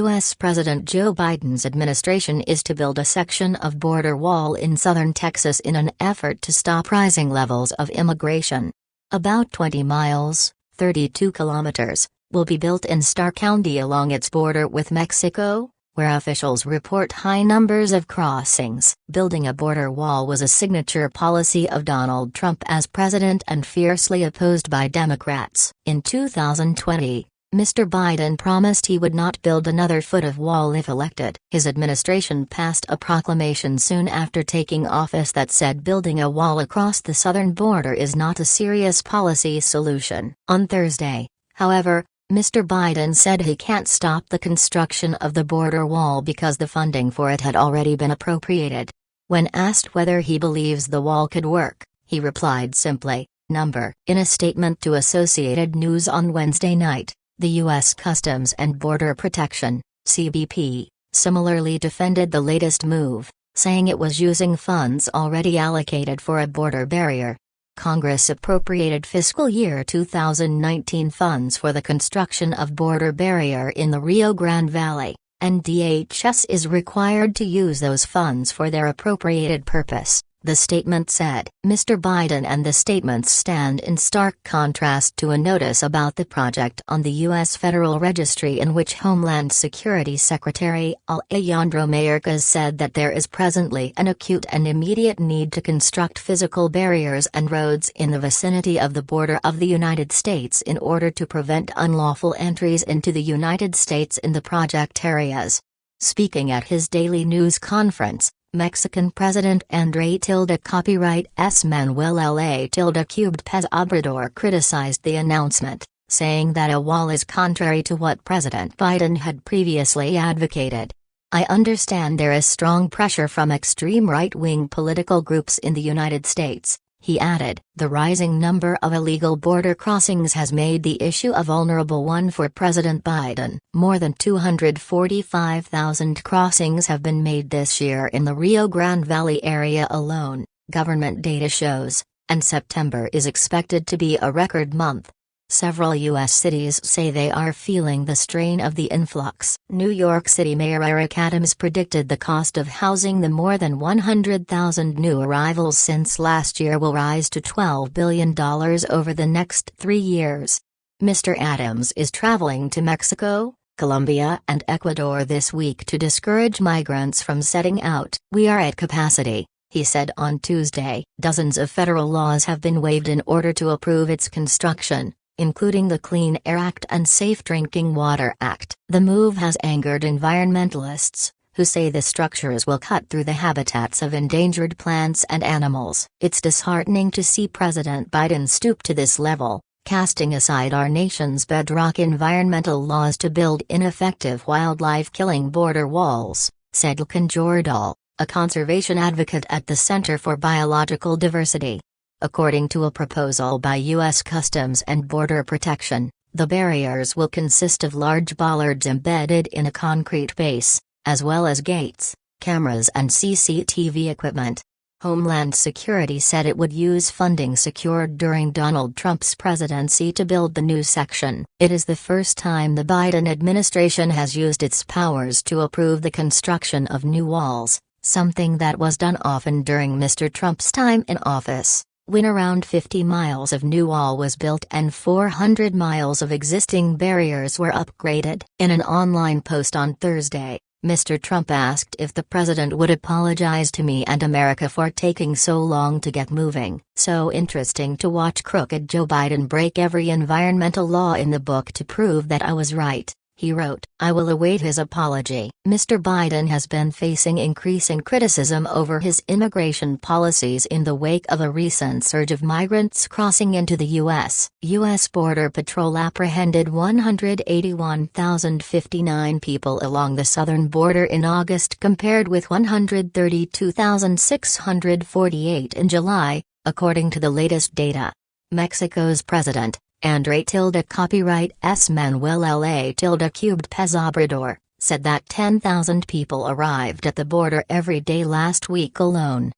U.S. President Joe Biden's administration is to build a section of border wall in southern Texas in an effort to stop rising levels of immigration. About 20 miles, 32 kilometers, will be built in Starr County along its border with Mexico, where officials report high numbers of crossings. Building a border wall was a signature policy of Donald Trump as president and fiercely opposed by Democrats. In 2020, Mr. Biden promised he would not build another foot of wall if elected. His administration passed a proclamation soon after taking office that said building a wall across the southern border is not a serious policy solution. On Thursday, however, Mr. Biden said he can't stop the construction of the border wall because the funding for it had already been appropriated. When asked whether he believes the wall could work, he replied simply, "Number." In a statement to Associated News on Wednesday night, the U.S. Customs and Border Protection, CBP, similarly defended the latest move, saying it was using funds already allocated for a border barrier. Congress appropriated fiscal year 2019 funds for the construction of border barrier in the Rio Grande Valley, and DHS is required to use those funds for their appropriated purpose, the statement said. Mr. Biden and the statements stand in stark contrast to a notice about the project on the U.S. Federal Registry in which Homeland Security Secretary Alejandro Mayorkas said that there is presently an acute and immediate need to construct physical barriers and roads in the vicinity of the border of the United States in order to prevent unlawful entries into the United States in the project areas. Speaking at his daily news conference, Mexican President André Copyright S. Manuel L.A. Pez Obrador criticized the announcement, saying that a wall is contrary to what President Biden had previously advocated. "I understand there is strong pressure from extreme right-wing political groups in the United States," he added. The rising number of illegal border crossings has made the issue a vulnerable one for President Biden. More than 245,000 crossings have been made this year in the Rio Grande Valley area alone, government data shows, and September is expected to be a record month. Several U.S. cities say they are feeling the strain of the influx. New York City Mayor Eric Adams predicted the cost of housing the more than 100,000 new arrivals since last year will rise to $12 billion over the next 3 years. Mr. Adams is traveling to Mexico, Colombia and Ecuador this week to discourage migrants from setting out. "We are at capacity," he said on Tuesday. Dozens of federal laws have been waived in order to approve its construction, including the Clean Air Act and Safe Drinking Water Act. The move has angered environmentalists, who say the structures will cut through the habitats of endangered plants and animals. "It's disheartening to see President Biden stoop to this level, casting aside our nation's bedrock environmental laws to build ineffective wildlife-killing border walls," said Lkan Jordal, a conservation advocate at the Center for Biological Diversity. According to a proposal by U.S. Customs and Border Protection, the barriers will consist of large bollards embedded in a concrete base, as well as gates, cameras and CCTV equipment. Homeland Security said it would use funding secured during Donald Trump's presidency to build the new section. It is the first time the Biden administration has used its powers to approve the construction of new walls, something that was done often during Mr. Trump's time in office, when around 50 miles of new wall was built and 400 miles of existing barriers were upgraded. In an online post on Thursday, Mr. Trump asked if the president would apologize to me and America for taking so long to get moving. "So interesting to watch crooked Joe Biden break every environmental law in the book to prove that I was right," he wrote. "I will await his apology." Mr. Biden has been facing increasing criticism over his immigration policies in the wake of a recent surge of migrants crossing into the U.S. U.S. Border Patrol apprehended 181,059 people along the southern border in August compared with 132,648 in July, according to the latest data. Mexico's president, André Copyright S. Manuel L.A. Pez Obrador, said that 10,000 people arrived at the border every day last week alone.